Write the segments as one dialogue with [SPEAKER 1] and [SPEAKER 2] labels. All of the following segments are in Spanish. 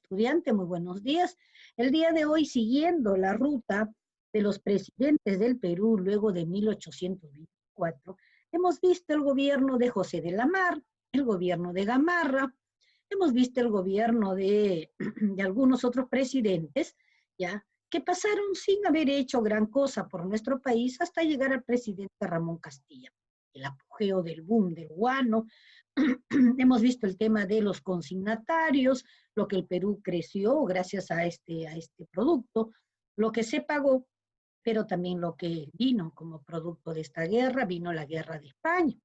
[SPEAKER 1] estudiante, muy buenos días. El día de hoy, siguiendo la ruta de los presidentes del Perú luego de 1824, hemos visto el gobierno de José de la Mar, el gobierno de Gamarra, hemos visto el gobierno de algunos otros presidentes, ¿ya?, que pasaron sin haber hecho gran cosa por nuestro país hasta llegar al presidente Ramón Castilla. El apogeo del boom del guano, hemos visto el tema de los consignatarios, lo que el Perú creció gracias a este producto, lo que se pagó, pero también lo que vino como producto de esta guerra, vino la guerra de España.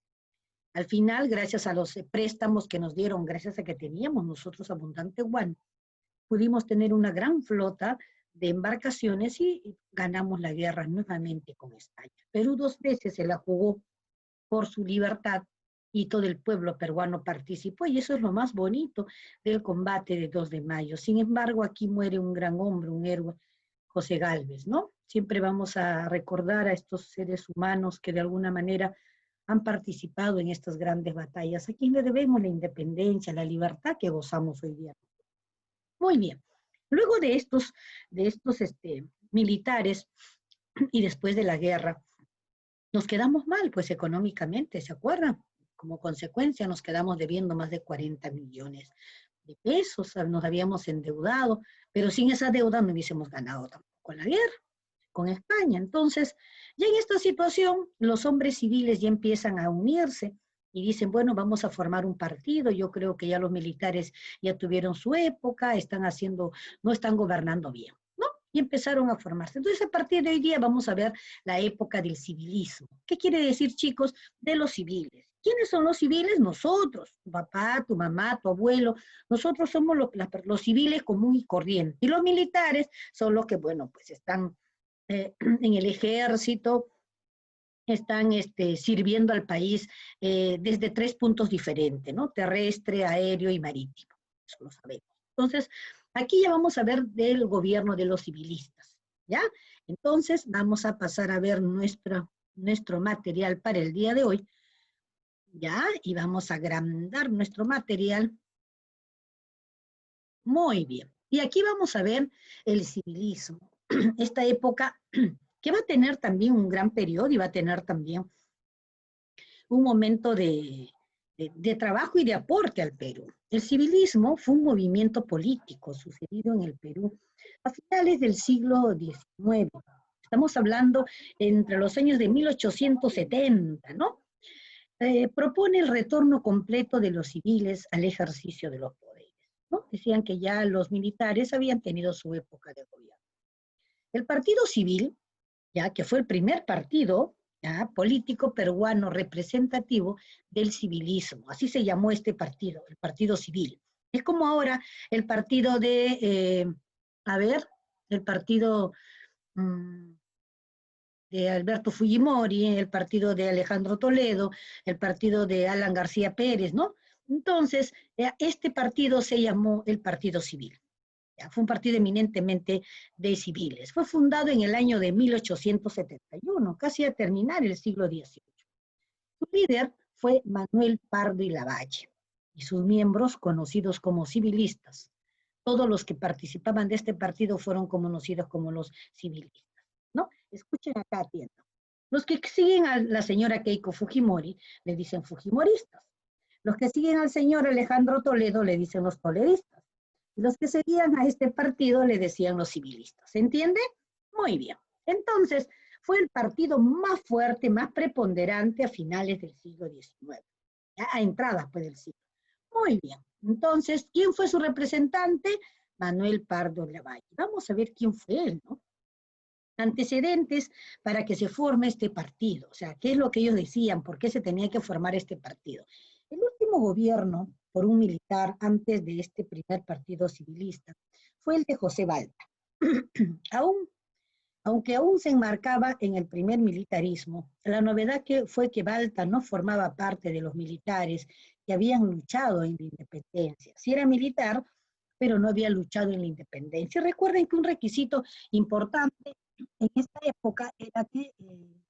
[SPEAKER 1] Al final, gracias a los préstamos que nos dieron, gracias a que teníamos nosotros abundante guano, pudimos tener una gran flota de embarcaciones y ganamos la guerra nuevamente con España. Perú 2 veces se la jugó por su libertad y todo el pueblo peruano participó, y eso es lo más bonito del combate de 2 de mayo. Sin embargo, aquí muere un gran hombre, un héroe, José Gálvez, ¿no? Siempre vamos a recordar a estos seres humanos que de alguna manera han participado en estas grandes batallas, a quien le debemos la independencia, la libertad que gozamos hoy día. Muy bien. Luego de estos militares y después de la guerra, nos quedamos mal, pues económicamente, ¿se acuerdan? Como consecuencia nos quedamos debiendo más de 40 millones de pesos, nos habíamos endeudado, pero sin esa deuda no hubiésemos ganado tampoco la guerra con España. Entonces, ya en esta situación, los hombres civiles ya empiezan a unirse y dicen, bueno, vamos a formar un partido. Yo creo que ya los militares ya tuvieron su época, no están gobernando bien, ¿no? Y empezaron a formarse. Entonces, a partir de hoy día vamos a ver la época del civilismo. ¿Qué quiere decir, chicos? De los civiles. ¿Quiénes son los civiles? Nosotros, tu papá, tu mamá, tu abuelo. Nosotros somos los civiles común y corriente. Y los militares son los que, bueno, pues están en el ejército, están sirviendo al país desde 3 puntos diferentes, ¿no? Terrestre, aéreo y marítimo. Eso lo sabemos. Entonces, aquí ya vamos a ver del gobierno de los civilistas, ¿ya? Entonces, vamos a pasar a ver nuestro material para el día de hoy, ¿ya? Y vamos a agrandar nuestro material. Muy bien. Y aquí vamos a ver el civilismo. Esta época que va a tener también un gran periodo y va a tener también un momento de trabajo y de aporte al Perú. El civilismo fue un movimiento político sucedido en el Perú a finales del siglo XIX. Estamos hablando entre los años de 1870, ¿no? Propone el retorno completo de los civiles al ejercicio de los poderes, ¿no? Decían que ya los militares habían tenido su época de gobierno. El Partido Civil, ya que fue el primer partido político peruano representativo del civilismo, así se llamó este partido, el Partido Civil. Es como ahora el partido el partido de Alberto Fujimori, el partido de Alejandro Toledo, el partido de Alan García Pérez, ¿no? Entonces, este partido se llamó el Partido Civil. Fue un partido eminentemente de civiles. Fue fundado en el año de 1871, casi a terminar el siglo XVIII. Su líder fue Manuel Pardo y Lavalle, y sus miembros conocidos como civilistas. Todos los que participaban de este partido fueron conocidos como los civilistas, ¿no? Escuchen acá, atiendan. Los que siguen a la señora Keiko Fujimori le dicen fujimoristas. Los que siguen al señor Alejandro Toledo le dicen los toledistas. Los que seguían a este partido le decían los civilistas. ¿Se entiende? Muy bien. Entonces, fue el partido más fuerte, más preponderante a finales del siglo XIX, a entradas pues, del siglo. Muy bien. Entonces, ¿quién fue su representante? Manuel Pardo Lavalle. Vamos a ver quién fue él, ¿no? Antecedentes para que se forme este partido. O sea, ¿qué es lo que ellos decían? ¿Por qué se tenía que formar este partido? El último gobierno por un militar antes de este primer partido civilista fue el de José Balta. Aunque aún se enmarcaba en el primer militarismo, la novedad fue que Balta no formaba parte de los militares que habían luchado en la independencia. Sí era militar, pero no había luchado en la independencia. Recuerden que un requisito importante en esta época era que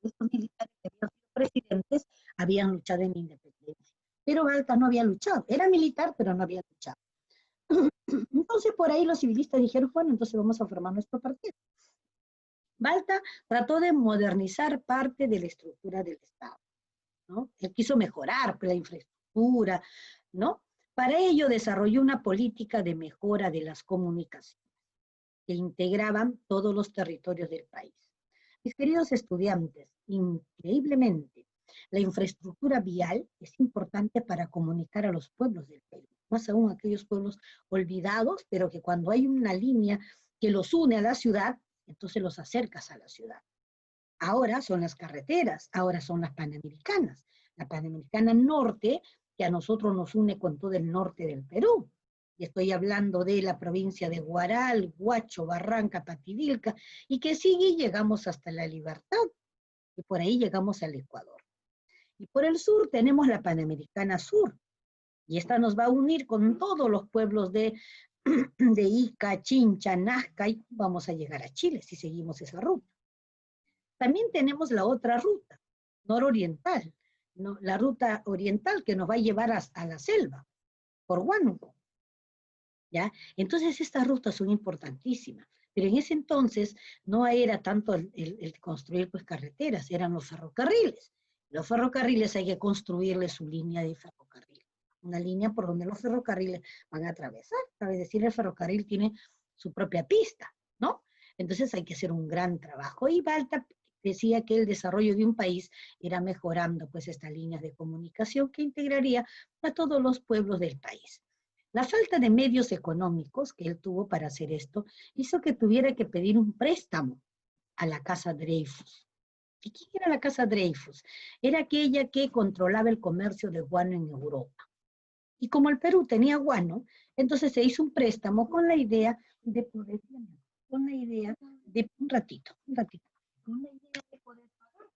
[SPEAKER 1] estos militares que habían sido presidentes habían luchado en la independencia. Pero Balta no había luchado. Era militar, pero no había luchado. Entonces, por ahí los civilistas dijeron, bueno, entonces vamos a formar nuestro partido. Balta trató de modernizar parte de la estructura del Estado, ¿no? Él quiso mejorar la infraestructura, ¿no? Para ello desarrolló una política de mejora de las comunicaciones que integraban todos los territorios del país. Mis queridos estudiantes, increíblemente, la infraestructura vial es importante para comunicar a los pueblos del Perú, más aún aquellos pueblos olvidados, pero que cuando hay una línea que los une a la ciudad, entonces los acercas a la ciudad. Ahora son las carreteras, ahora son las panamericanas. La Panamericana Norte, que a nosotros nos une con todo el norte del Perú. Y estoy hablando de la provincia de Huaral, Huacho, Barranca, Pativilca, y que sigue y llegamos hasta La Libertad, y por ahí llegamos al Ecuador. Y por el sur tenemos la Panamericana Sur, y esta nos va a unir con todos los pueblos de Ica, Chincha, Nazca, y vamos a llegar a Chile si seguimos esa ruta. También tenemos la otra ruta, nororiental, ¿no? La ruta oriental que nos va a llevar a la selva, por Huánuco, ¿ya? Entonces estas rutas son importantísimas, pero en ese entonces no era tanto el construir pues carreteras, eran los ferrocarriles. Los ferrocarriles hay que construirles su línea de ferrocarril, una línea por donde los ferrocarriles van a atravesar, es decir, el ferrocarril tiene su propia pista, ¿no? Entonces hay que hacer un gran trabajo, y Balta decía que el desarrollo de un país era mejorando pues estas líneas de comunicación que integraría a todos los pueblos del país. La falta de medios económicos que él tuvo para hacer esto hizo que tuviera que pedir un préstamo a la Casa Dreyfus. ¿Y quién era la Casa Dreyfus? Era aquella que controlaba el comercio de guano en Europa. Y como el Perú tenía guano, entonces se hizo un préstamo con la idea de poder, con la idea de, un ratito, con la idea de poder pagar.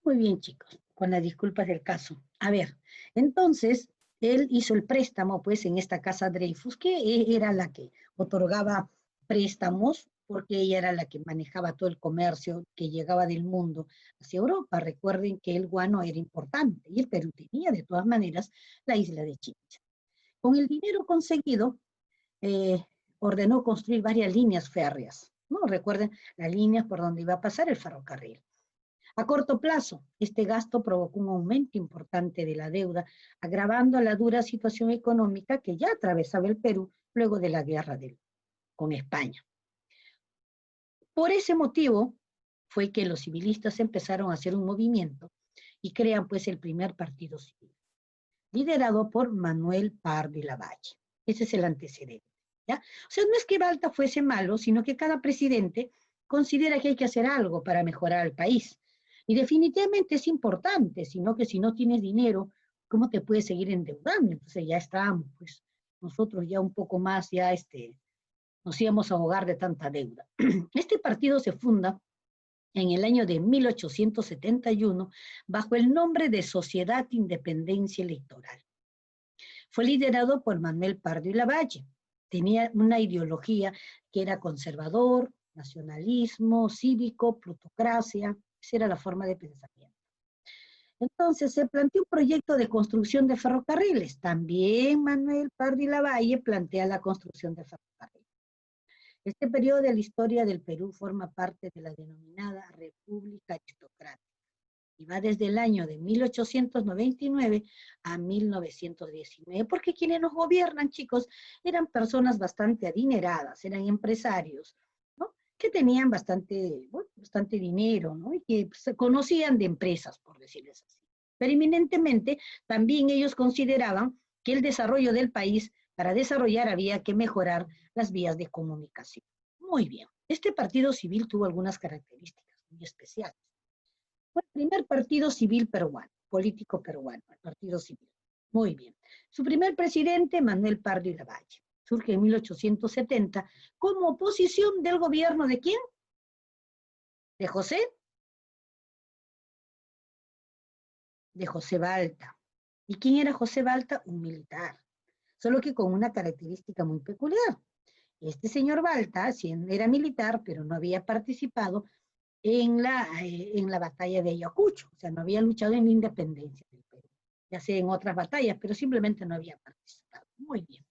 [SPEAKER 1] Muy bien, chicos, con las disculpas del caso. A ver, entonces, él hizo el préstamo, pues, en esta Casa Dreyfus, que era la que otorgaba préstamos, porque ella era la que manejaba todo el comercio que llegaba del mundo hacia Europa. Recuerden que el guano era importante, y el Perú tenía, de todas maneras, la isla de Chincha. Con el dinero conseguido, ordenó construir varias líneas férreas, ¿no? Recuerden las líneas por donde iba a pasar el ferrocarril. A corto plazo, este gasto provocó un aumento importante de la deuda, agravando la dura situación económica que ya atravesaba el Perú luego de la guerra con España. Por ese motivo fue que los civilistas empezaron a hacer un movimiento y crean pues el primer partido civil, liderado por Manuel Pardo y Lavalle. Ese es el antecedente, ¿ya? O sea, no es que Balta fuese malo, sino que cada presidente considera que hay que hacer algo para mejorar al país. Y definitivamente es importante, sino que si no tienes dinero, ¿cómo te puedes seguir endeudando? Entonces ya estábamos, pues, nosotros ya un poco más, ya nos íbamos a ahogar de tanta deuda. Este partido se funda en el año de 1871 bajo el nombre de Sociedad Independencia Electoral. Fue liderado por Manuel Pardo y Lavalle. Tenía una ideología que era conservador, nacionalismo, cívico, plutocracia. Esa era la forma de pensamiento. Entonces se planteó un proyecto de construcción de ferrocarriles. También Manuel Pardo y Lavalle plantea la construcción de ferrocarriles. Este periodo de la historia del Perú forma parte de la denominada República Aristocrática y va desde el año de 1899 a 1919, porque quienes nos gobiernan, chicos, eran personas bastante adineradas, eran empresarios, ¿no? Que tenían bastante, bueno, bastante dinero, ¿no? Y que se conocían de empresas, por decirles así. Pero eminentemente también ellos consideraban que el desarrollo del país, para desarrollar había que mejorar las vías de comunicación. Muy bien, este partido civil tuvo algunas características muy especiales. Fue el primer partido civil peruano. político peruano, el Partido Civil. Muy bien. Su primer presidente, Manuel Pardo y Lavalle, surge en 1870 como oposición del gobierno ¿de quién? ¿De José? De José Balta. ¿Y quién era José Balta? Un militar, solo que con una característica muy peculiar. Este señor Balta era militar, pero no había participado en la batalla de Ayacucho, o sea, no había luchado en la independencia del Perú, ya sea en otras batallas, pero simplemente no había participado. Muy bien.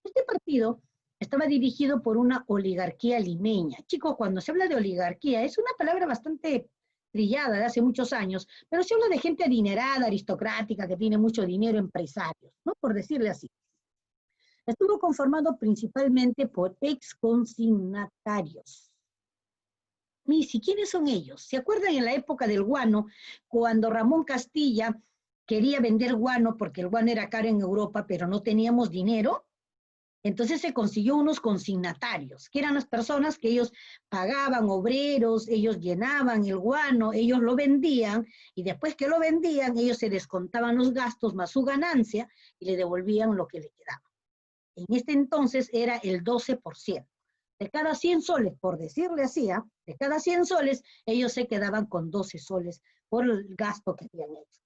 [SPEAKER 1] Este partido estaba dirigido por una oligarquía limeña. Chicos, cuando se habla de oligarquía, es una palabra bastante trillada de hace muchos años, pero se habla de gente adinerada, aristocrática, que tiene mucho dinero, empresarios, ¿no? Por decirle así. Estuvo conformado principalmente por exconsignatarios. ¿Y quiénes son ellos? ¿Se acuerdan en la época del guano, cuando Ramón Castilla quería vender guano porque el guano era caro en Europa, pero no teníamos dinero? Entonces se consiguió unos consignatarios, que eran las personas que ellos pagaban, obreros, ellos llenaban el guano, ellos lo vendían, y después que lo vendían, ellos se descontaban los gastos más su ganancia y le devolvían lo que le quedaba. En este entonces era el 12%. De cada 100 soles, por decirle así, de cada 100 soles, ellos se quedaban con 12 soles por el gasto que habían hecho.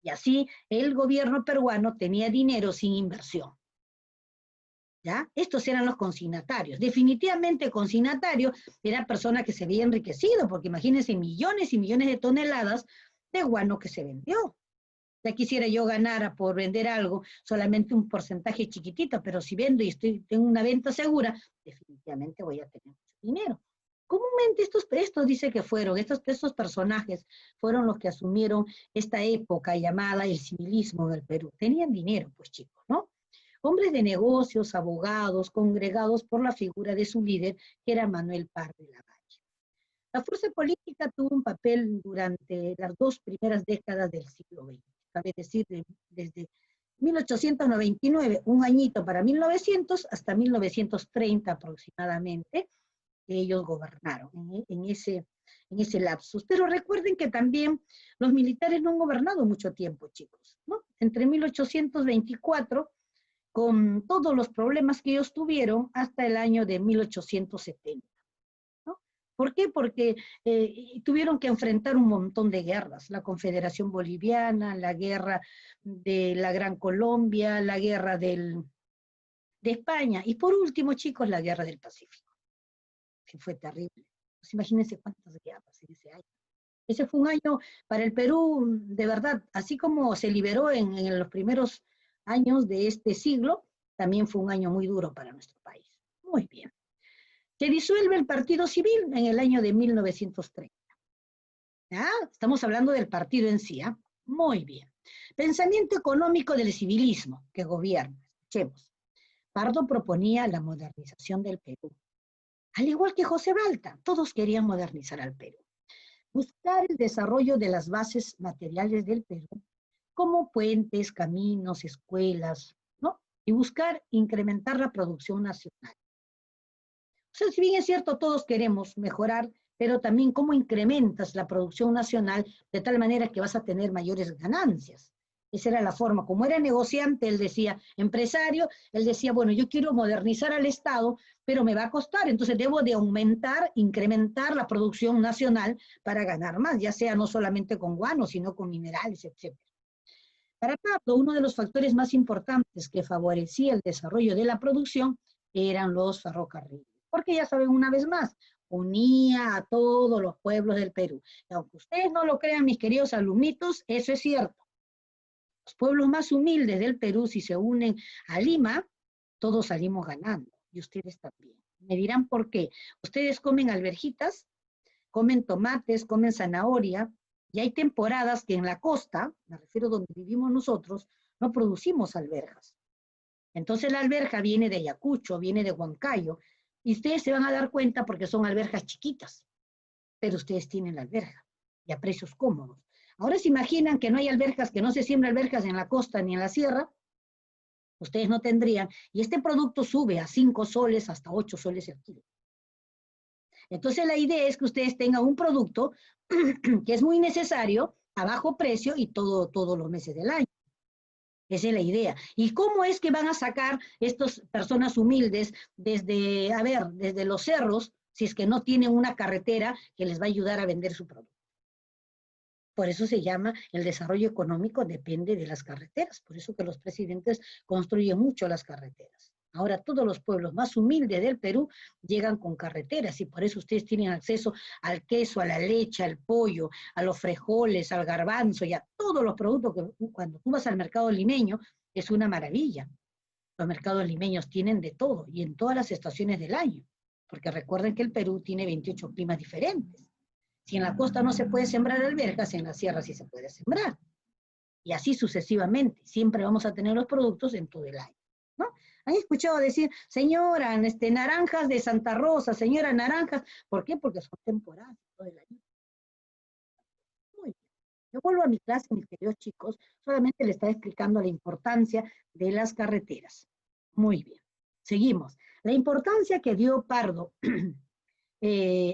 [SPEAKER 1] Y así el gobierno peruano tenía dinero sin inversión. ¿Ya? Estos eran los consignatarios. Definitivamente consignatario era persona que se había enriquecido, porque imagínense millones y millones de toneladas de guano que se vendió. Ya quisiera yo ganar por vender algo solamente un porcentaje chiquitito, pero si vendo y tengo una venta segura, definitivamente voy a tener mucho dinero. Comúnmente estos dice que fueron, estos personajes fueron los que asumieron esta época llamada el civilismo del Perú. Tenían dinero, pues chicos, ¿no? Hombres de negocios, abogados, congregados por la figura de su líder, que era Manuel Pardo y Lavalle. La fuerza política tuvo un papel durante las 2 primeras décadas del siglo XX, cabe decir, desde 1899, un añito para 1900, hasta 1930 aproximadamente, que ellos gobernaron en ese lapsus. Pero recuerden que también los militares no han gobernado mucho tiempo, chicos, ¿no? Entre 1824, con todos los problemas que ellos tuvieron, hasta el año de 1870. ¿No? ¿Por qué? Porque tuvieron que enfrentar un montón de guerras, la Confederación Boliviana, la guerra de la Gran Colombia, la guerra de España, y por último, chicos, la guerra del Pacífico, que fue terrible. Pues imagínense cuántas guerras en ese año. Ese fue un año para el Perú, de verdad, así como se liberó en los primeros años de este siglo, también fue un año muy duro para nuestro país. Muy bien. Se disuelve el Partido Civil en el año de 1930. ¿Ah? Estamos hablando del partido en sí. ¿Ah? Muy bien. Pensamiento económico del civilismo que gobierna. Escuchemos. Pardo proponía la modernización del Perú. Al igual que José Balta, todos querían modernizar al Perú. Buscar el desarrollo de las bases materiales del Perú, como puentes, caminos, escuelas, ¿no? Y buscar incrementar la producción nacional. O sea, si bien es cierto, todos queremos mejorar, pero también cómo incrementas la producción nacional de tal manera que vas a tener mayores ganancias. Esa era la forma. Como era negociante, él decía, empresario, él decía, bueno, yo quiero modernizar al Estado, pero me va a costar, entonces debo de aumentar, incrementar la producción nacional para ganar más, ya sea no solamente con guano, sino con minerales, etc. Para Pardo, uno de los factores más importantes que favorecía el desarrollo de la producción eran los ferrocarriles, porque ya saben una vez más, unía a todos los pueblos del Perú. Y aunque ustedes no lo crean, mis queridos alumnitos, eso es cierto. Los pueblos más humildes del Perú, si se unen a Lima, todos salimos ganando, y ustedes también. Me dirán por qué. Ustedes comen alverjitas, comen tomates, comen zanahoria, y hay temporadas que en la costa, me refiero donde vivimos nosotros, no producimos alberjas. Entonces la alberja viene de Ayacucho, viene de Huancayo, y ustedes se van a dar cuenta porque son alberjas chiquitas, pero ustedes tienen la alberja, y a precios cómodos. Ahora se imaginan que no hay alberjas, que no se siembran alberjas en la costa ni en la sierra, ustedes no tendrían, y este producto sube a 5 soles hasta 8 soles el kilo. Entonces la idea es que ustedes tengan un producto que es muy necesario, a bajo precio y todos los meses del año. Esa es la idea. ¿Y cómo es que van a sacar estas personas humildes desde, a ver, desde los cerros, si es que no tienen una carretera que les va a ayudar a vender su producto? Por eso se llama el desarrollo económico depende de las carreteras. Por eso que los presidentes construyen mucho las carreteras. Ahora todos los pueblos más humildes del Perú llegan con carreteras y por eso ustedes tienen acceso al queso, a la leche, al pollo, a los frijoles, al garbanzo y a todos los productos que cuando tú vas al mercado limeño es una maravilla. Los mercados limeños tienen de todo y en todas las estaciones del año, porque recuerden que el Perú tiene 28 climas diferentes. Si en la costa no se puede sembrar alberjas, en la sierra sí se puede sembrar. Y así sucesivamente. Siempre vamos a tener los productos en todo el año, ¿no? ¿Han escuchado decir, señora, naranjas de Santa Rosa, señora, naranjas? ¿Por qué? Porque son temporadas todo el año. Muy bien. Yo vuelvo a mi clase, mis queridos chicos, solamente les estaba explicando la importancia de las carreteras. Muy bien. Seguimos. La importancia que dio Pardo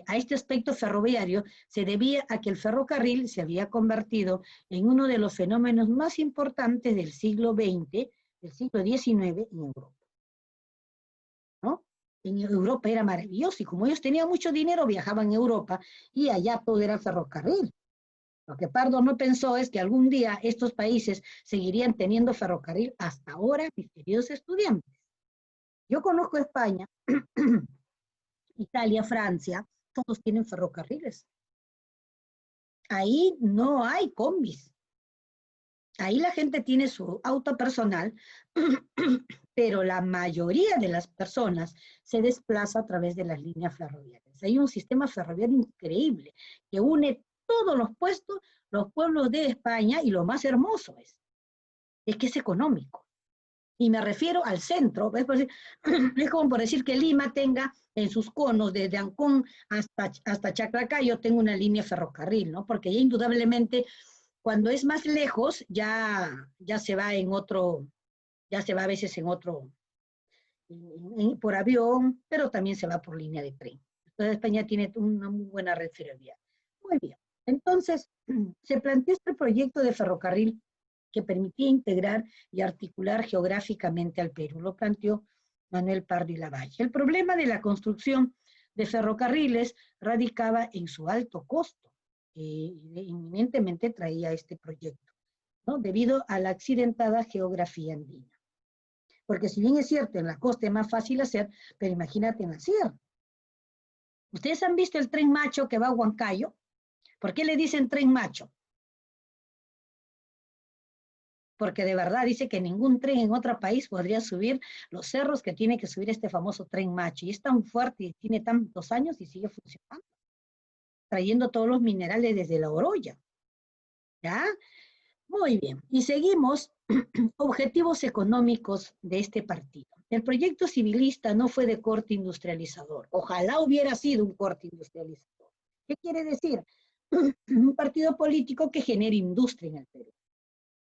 [SPEAKER 1] a este aspecto ferroviario se debía a que el ferrocarril se había convertido en uno de los fenómenos más importantes del siglo XX, del siglo XIX en Europa. ¿No? En Europa era maravilloso y como ellos tenían mucho dinero viajaban a Europa y allá todo era ferrocarril. Lo que Pardo no pensó es que algún día estos países seguirían teniendo ferrocarril hasta ahora, mis queridos estudiantes. Yo conozco España, Italia, Francia, todos tienen ferrocarriles. Ahí no hay combis. Ahí la gente tiene su auto personal, pero la mayoría de las personas se desplaza a través de las líneas ferroviarias. Hay un sistema ferroviario increíble que une todos los pueblos de España y lo más hermoso es que es económico. Y me refiero al centro, es como por decir que Lima tenga en sus conos, desde Ancón hasta Chaclacayo, tengo una línea ferrocarril, ¿no? Porque ya indudablemente, cuando es más lejos, ya se va en otro, ya se va a veces en otro, por avión, pero también se va por línea de tren. Entonces España tiene una muy buena red ferroviaria. Muy bien. Entonces, se planteó este proyecto de ferrocarril que permitía integrar y articular geográficamente al Perú. Lo planteó Manuel Pardo y Lavalle. El problema de la construcción de ferrocarriles radicaba en su alto costo, que inminentemente traía este proyecto, ¿no? Debido a la accidentada geografía andina. Porque si bien es cierto, en la costa es más fácil hacer, pero imagínate en la sierra. ¿Ustedes han visto el tren macho que va a Huancayo? ¿Por qué le dicen tren macho? Porque de verdad dice que ningún tren en otro país podría subir los cerros que tiene que subir este famoso tren macho. Y es tan fuerte y tiene tantos años y sigue funcionando, trayendo todos los minerales desde la Oroya. ¿Ya? Muy bien. Y seguimos objetivos económicos de este partido. El proyecto civilista no fue de corte industrializador. Ojalá hubiera sido un corte industrializador. ¿Qué quiere decir? Un partido político que genere industria en el Perú,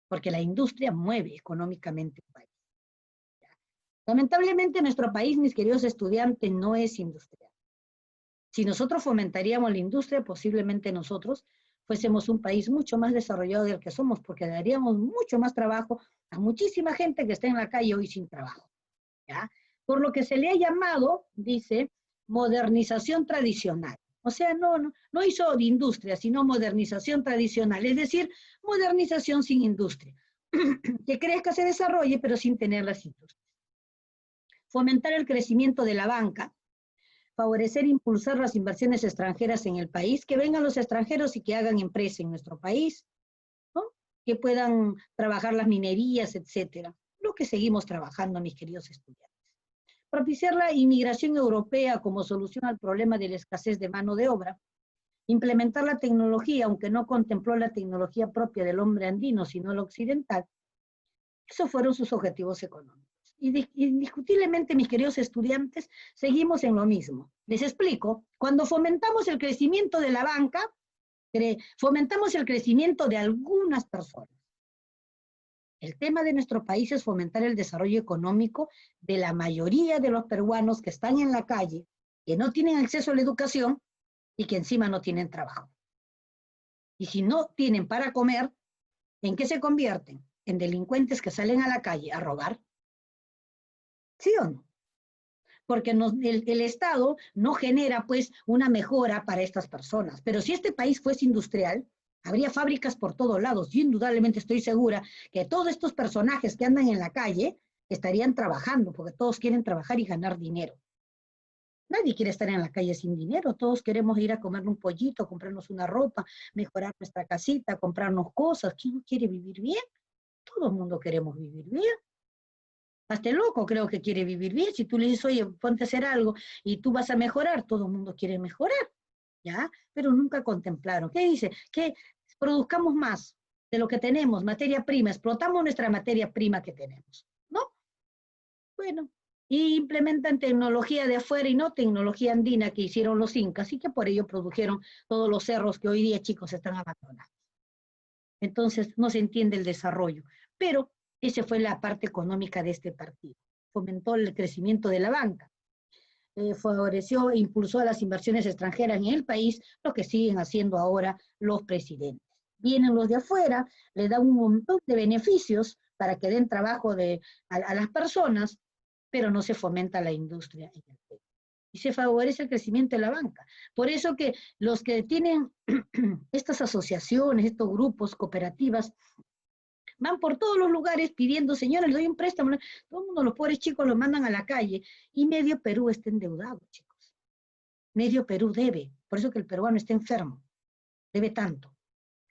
[SPEAKER 1] porque la industria mueve económicamente un país. Lamentablemente nuestro país, mis queridos estudiantes, no es industrial. Si nosotros fomentaríamos la industria, posiblemente nosotros fuésemos un país mucho más desarrollado del que somos, porque daríamos mucho más trabajo a muchísima gente que está en la calle hoy sin trabajo. ¿Ya? Por lo que se le ha llamado, dice, modernización tradicional. O sea, no hizo de industria, sino modernización tradicional, es decir, modernización sin industria, que crezca, se desarrolle, pero sin tener las industrias. Fomentar el crecimiento de la banca, favorecer e impulsar las inversiones extranjeras en el país, que vengan los extranjeros y que hagan empresa en nuestro país, ¿no? Que puedan trabajar las minerías, etcétera. Lo que seguimos trabajando, mis queridos estudiantes. Propiciar la inmigración europea como solución al problema de la escasez de mano de obra, implementar la tecnología, aunque no contempló la tecnología propia del hombre andino, sino la occidental. Esos fueron sus objetivos económicos. Indiscutiblemente, mis queridos estudiantes, seguimos en lo mismo. Les explico, cuando fomentamos el crecimiento de la banca, fomentamos el crecimiento de algunas personas. El tema de nuestro país es fomentar el desarrollo económico de la mayoría de los peruanos que están en la calle, que no tienen acceso a la educación y que encima no tienen trabajo. Y si no tienen para comer, ¿en qué se convierten? En delincuentes que salen a la calle a robar. ¿Sí o no? Porque el Estado no genera pues una mejora para estas personas. Pero si este país fuese industrial, habría fábricas por todos lados. Yo indudablemente estoy segura que todos estos personajes que andan en la calle estarían trabajando, porque todos quieren trabajar y ganar dinero. Nadie quiere estar en la calle sin dinero, todos queremos ir a comer un pollito, comprarnos una ropa, mejorar nuestra casita, comprarnos cosas. ¿Quién no quiere vivir bien? Todo el mundo queremos vivir bien. Hasta el loco creo que quiere vivir bien. Si tú le dices, oye, ponte a hacer algo y tú vas a mejorar, todo el mundo quiere mejorar, ¿ya? Pero nunca contemplaron. ¿Qué dice? Que produzcamos más de lo que tenemos, materia prima, explotamos nuestra materia prima que tenemos, ¿no? Bueno, y implementan tecnología de afuera y no tecnología andina que hicieron los incas y que por ello produjeron todos los cerros que hoy día, chicos, están abandonados. Entonces, no se entiende el desarrollo. Pero esa fue la parte económica de este partido. Fomentó el crecimiento de la banca, favoreció e impulsó a las inversiones extranjeras en el país, lo que siguen haciendo ahora los presidentes. Vienen los de afuera, le dan un montón de beneficios para que den trabajo a las personas, pero no se fomenta la industria en el país. Y se favorece el crecimiento de la banca. Por eso que los que tienen estas asociaciones, estos grupos, cooperativas, van por todos los lugares pidiendo, señores, les doy un préstamo. Todo el mundo, los pobres chicos, los mandan a la calle y medio Perú está endeudado, chicos. Medio Perú debe. Por eso que el peruano está enfermo. Debe tanto.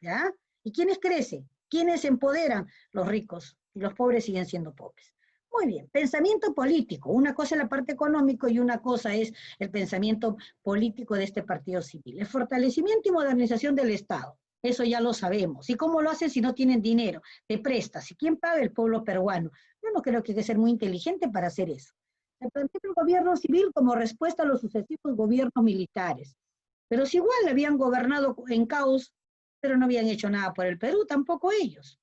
[SPEAKER 1] ¿Ya? ¿Y quiénes crecen? ¿Quiénes se empoderan? Los ricos. Y los pobres siguen siendo pobres. Muy bien. Pensamiento político. Una cosa es la parte económica y una cosa es el pensamiento político de este partido civil. El fortalecimiento y modernización del Estado. Eso ya lo sabemos. ¿Y cómo lo hacen si no tienen dinero? Te prestas. ¿Y quién paga? El pueblo peruano. Yo no creo que hay que ser muy inteligente para hacer eso. Se plantea el gobierno civil como respuesta a los sucesivos gobiernos militares. Pero si igual habían gobernado en caos, pero no habían hecho nada por el Perú, tampoco ellos,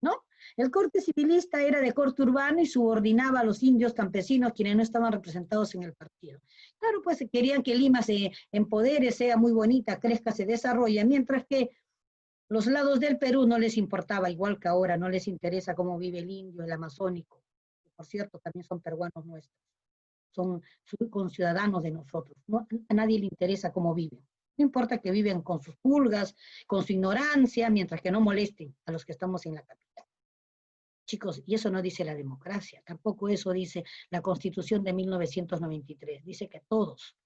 [SPEAKER 1] ¿no? El corte civilista era de corte urbano y subordinaba a los indios campesinos quienes no estaban representados en el partido. Claro, pues querían que Lima se empodere, sea muy bonita, crezca, se desarrolle, mientras que los lados del Perú no les importaba, igual que ahora, no les interesa cómo vive el indio, el amazónico, que por cierto también son peruanos nuestros, son conciudadanos de nosotros, ¿no? A nadie le interesa cómo viven. No importa que viven con sus pulgas, con su ignorancia, mientras que no molesten a los que estamos en la capital. Chicos, y eso no dice la democracia, tampoco eso dice la Constitución de 1993, dice que todos.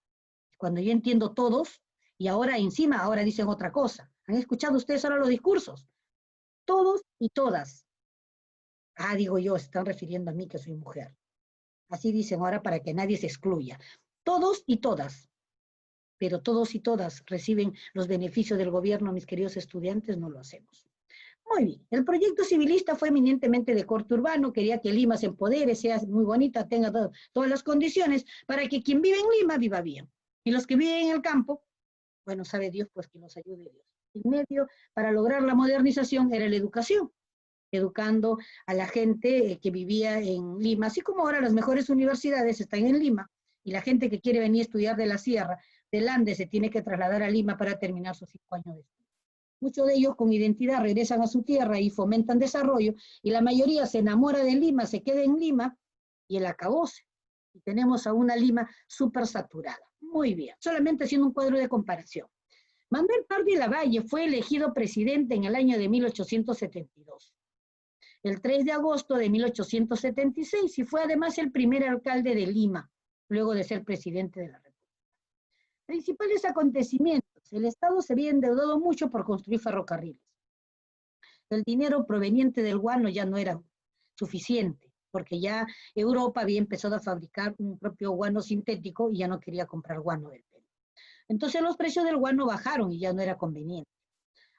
[SPEAKER 1] Cuando yo entiendo todos, y ahora encima, ahora dicen otra cosa. ¿Han escuchado ustedes ahora los discursos? Todos y todas. Ah, digo yo, se están refiriendo a mí que soy mujer. Así dicen ahora para que nadie se excluya. Todos y todas. Pero todos y todas reciben los beneficios del gobierno, mis queridos estudiantes, no lo hacemos. Muy bien, el proyecto civilista fue eminentemente de corte urbano, quería que Lima se empodere, sea muy bonita, tenga todas las condiciones para que quien vive en Lima viva bien. Y los que viven en el campo, bueno, sabe Dios, pues que nos ayude Dios. El medio para lograr la modernización era la educación, educando a la gente que vivía en Lima, así como ahora las mejores universidades están en Lima, y la gente que quiere venir a estudiar de la sierra, del Andes, se tiene que trasladar a Lima para terminar sus 5 años de estudio. Muchos de ellos con identidad regresan a su tierra y fomentan desarrollo, y la mayoría se enamora de Lima, se queda en Lima, y el acabose. Y tenemos a una Lima súper saturada. Muy bien, solamente haciendo un cuadro de comparación. Manuel Pardi Lavalle fue elegido presidente en el año de 1872. El 3 de agosto de 1876 y fue además el primer alcalde de Lima, luego de ser presidente de la República. Principales acontecimientos. El Estado se había endeudado mucho por construir ferrocarriles. El dinero proveniente del guano ya no era suficiente, porque ya Europa había empezado a fabricar un propio guano sintético y ya no quería comprar guano del Perú. Entonces los precios del guano bajaron y ya no era conveniente.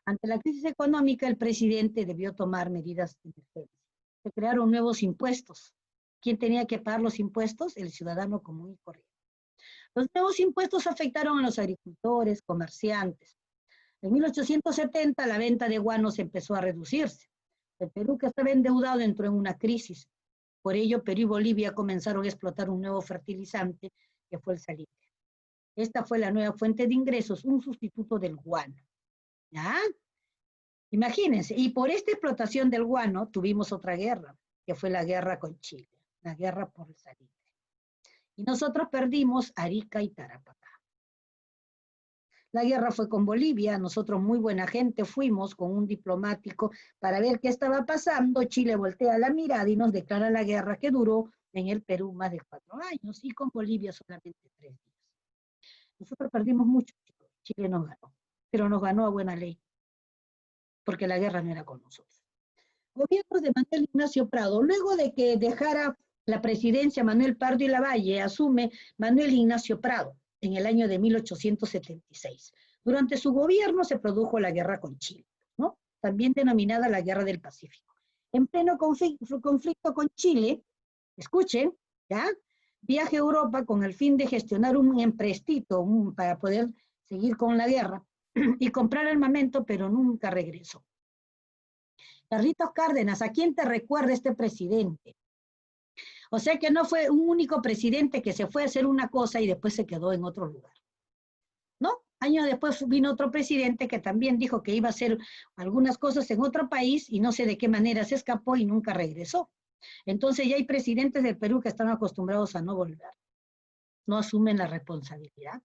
[SPEAKER 1] Ante la crisis económica, el presidente debió tomar medidas de emergencia. Se crearon nuevos impuestos. ¿Quién tenía que pagar los impuestos? El ciudadano común y corriente. Los nuevos impuestos afectaron a los agricultores, comerciantes. En 1870 la venta de guanos empezó a reducirse. El Perú, que estaba endeudado, entró en una crisis. Por ello, Perú y Bolivia comenzaron a explotar un nuevo fertilizante, que fue el salitre. Esta fue la nueva fuente de ingresos, un sustituto del guano. ¿Ya? Imagínense, y por esta explotación del guano tuvimos otra guerra, que fue la guerra con Chile, la guerra por el salitre. Y nosotros perdimos Arica y Tarapacá. La guerra fue con Bolivia, nosotros muy buena gente fuimos con un diplomático para ver qué estaba pasando. Chile voltea la mirada y nos declara la guerra que duró en el Perú más de 4 años y con Bolivia solamente 3 días. Nosotros perdimos mucho, Chile nos ganó, pero nos ganó a buena ley, porque la guerra no era con nosotros. Gobiernos de Manuel Ignacio Prado, luego de que dejara la presidencia Manuel Pardo y Lavalle, asume Manuel Ignacio Prado en el año de 1876. Durante su gobierno se produjo la guerra con Chile, ¿no? También denominada la Guerra del Pacífico. En pleno conflicto con Chile, escuchen, ¿ya? Viaja a Europa con el fin de gestionar un emprestito para poder seguir con la guerra y comprar armamento, pero nunca regresó. Carlitos Cárdenas, ¿a quién te recuerda este presidente? O sea que no fue un único presidente que se fue a hacer una cosa y después se quedó en otro lugar, ¿no? Años después vino otro presidente que también dijo que iba a hacer algunas cosas en otro país y no sé de qué manera se escapó y nunca regresó. Entonces ya hay presidentes del Perú que están acostumbrados a no volver, no asumen la responsabilidad.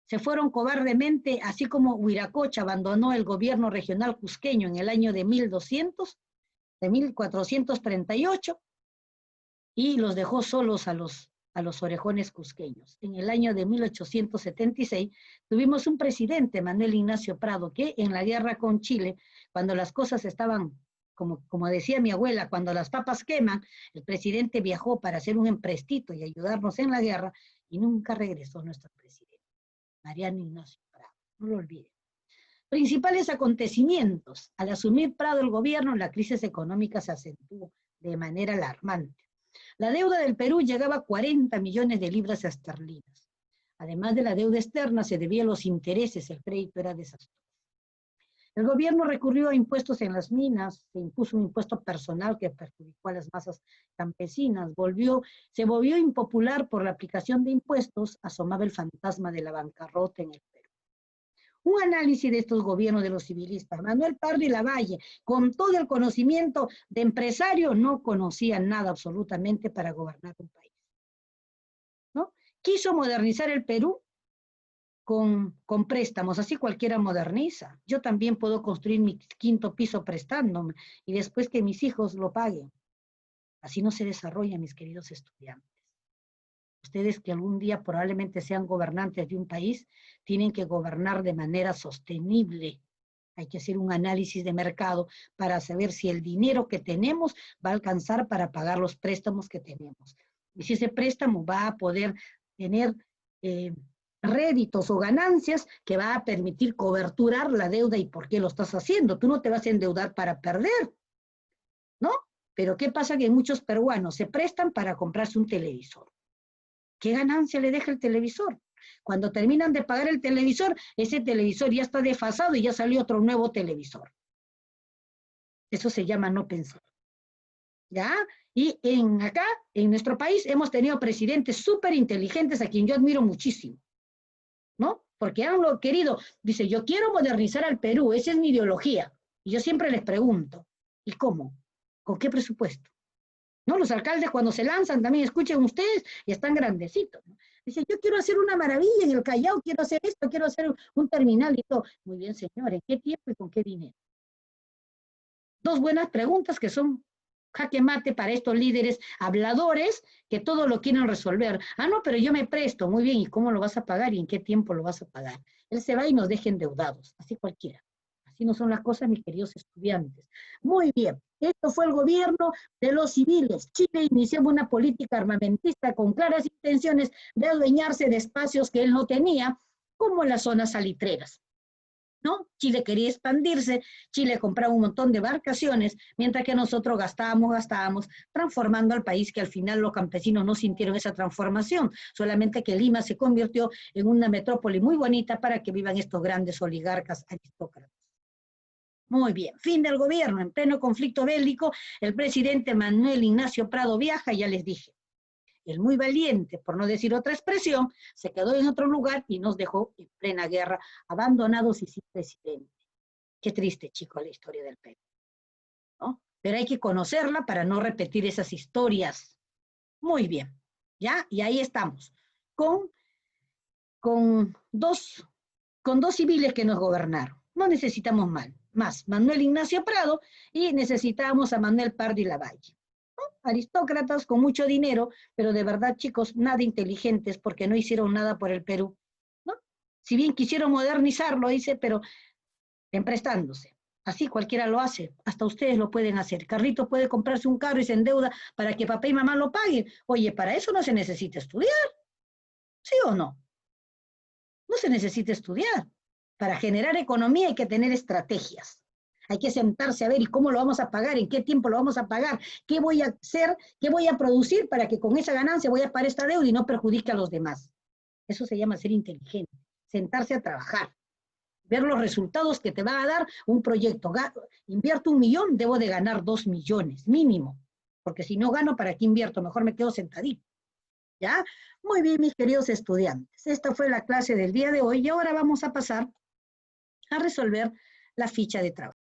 [SPEAKER 1] Se fueron cobardemente, así como Huiracocha abandonó el gobierno regional cusqueño en el año de 1438, y los dejó solos a los orejones cusqueños. En el año de 1876 tuvimos un presidente, Manuel Ignacio Prado, que en la guerra con Chile, cuando las cosas estaban, como decía mi abuela, cuando las papas queman, el presidente viajó para hacer un emprestito y ayudarnos en la guerra, y nunca regresó nuestro presidente, Mariano Ignacio Prado, no lo olviden. Principales acontecimientos. Al asumir Prado el gobierno, la crisis económica se acentuó de manera alarmante. La deuda del Perú llegaba a 40 millones de libras esterlinas. Además de la deuda externa, se debía a los intereses, el crédito era desastroso. El gobierno recurrió a impuestos en las minas, se impuso un impuesto personal que perjudicó a las masas campesinas, se volvió impopular por la aplicación de impuestos, asomaba el fantasma de la bancarrota en el Perú. Un análisis de estos gobiernos de los civilistas. Manuel Pardo y Lavalle, con todo el conocimiento de empresario, no conocía nada absolutamente para gobernar un país, ¿no? Quiso modernizar el Perú con préstamos, así cualquiera moderniza. Yo también puedo construir mi 5.º piso prestándome y después que mis hijos lo paguen. Así no se desarrolla, mis queridos estudiantes. Ustedes que algún día probablemente sean gobernantes de un país, tienen que gobernar de manera sostenible. Hay que hacer un análisis de mercado para saber si el dinero que tenemos va a alcanzar para pagar los préstamos que tenemos. Y si ese préstamo va a poder tener réditos o ganancias que va a permitir coberturar la deuda y por qué lo estás haciendo. Tú no te vas a endeudar para perder, ¿no? Pero ¿qué pasa? Que muchos peruanos se prestan para comprarse un televisor. ¿Qué ganancia le deja el televisor? Cuando terminan de pagar el televisor, ese televisor ya está desfasado y ya salió otro nuevo televisor. Eso se llama no pensar. ¿Ya? Y acá, en nuestro país, hemos tenido presidentes súper inteligentes a quien yo admiro muchísimo, ¿no? Porque han querido, dice, yo quiero modernizar al Perú, esa es mi ideología. Y yo siempre les pregunto, ¿y cómo? ¿Con qué presupuesto? ¿No? Los alcaldes cuando se lanzan también, escuchen ustedes, y están grandecitos, ¿no? Dice, yo quiero hacer una maravilla en el Callao, quiero hacer esto, quiero hacer un terminal y todo. Muy bien, señor, ¿en qué tiempo y con qué dinero? Dos buenas preguntas que son jaque mate para estos líderes habladores que todo lo quieren resolver. Ah, no, pero yo me presto, muy bien, ¿y cómo lo vas a pagar y en qué tiempo lo vas a pagar? Él se va y nos deja endeudados, así cualquiera. Así no son las cosas, mis queridos estudiantes. Muy bien, esto fue el gobierno de los civiles. Chile inició una política armamentista con claras intenciones de adueñarse de espacios que él no tenía, como las zonas salitreras, ¿no? Chile quería expandirse, Chile compraba un montón de embarcaciones, mientras que nosotros gastábamos, transformando al país, que al final los campesinos no sintieron esa transformación, solamente que Lima se convirtió en una metrópoli muy bonita para que vivan estos grandes oligarcas aristócratas. Muy bien, fin del gobierno, en pleno conflicto bélico, el presidente Manuel Ignacio Prado viaja, ya les dije. El muy valiente, por no decir otra expresión, se quedó en otro lugar y nos dejó en plena guerra, abandonados y sin presidente. Qué triste, chico, la historia del Perú, ¿no? Pero hay que conocerla para no repetir esas historias. Muy bien, ¿ya? Y ahí estamos, con, con, dos, con dos civiles que nos gobernaron. No necesitamos más. Manuel Ignacio Prado y necesitábamos a Manuel Pardi Lavalle. Aristócratas con mucho dinero, pero de verdad, chicos, nada inteligentes porque no hicieron nada por el Perú, ¿no? Si bien quisieron modernizarlo, dice, pero emprestándose. Así cualquiera lo hace, hasta ustedes lo pueden hacer. Carlito puede comprarse un carro y se endeuda para que papá y mamá lo paguen. Oye, para eso no se necesita estudiar, ¿sí o no? No se necesita estudiar. Para generar economía hay que tener estrategias. Hay que sentarse a ver y cómo lo vamos a pagar, en qué tiempo lo vamos a pagar, qué voy a hacer, qué voy a producir para que con esa ganancia voy a pagar esta deuda y no perjudique a los demás. Eso se llama ser inteligente, sentarse a trabajar, ver los resultados que te va a dar un proyecto. Invierto 1 millón, debo de ganar 2 millones, mínimo, porque si no gano, ¿para qué invierto? Mejor me quedo sentadito. ¿Ya? Muy bien, mis queridos estudiantes. Esta fue la clase del día de hoy y ahora vamos a pasar a resolver la ficha de trabajo.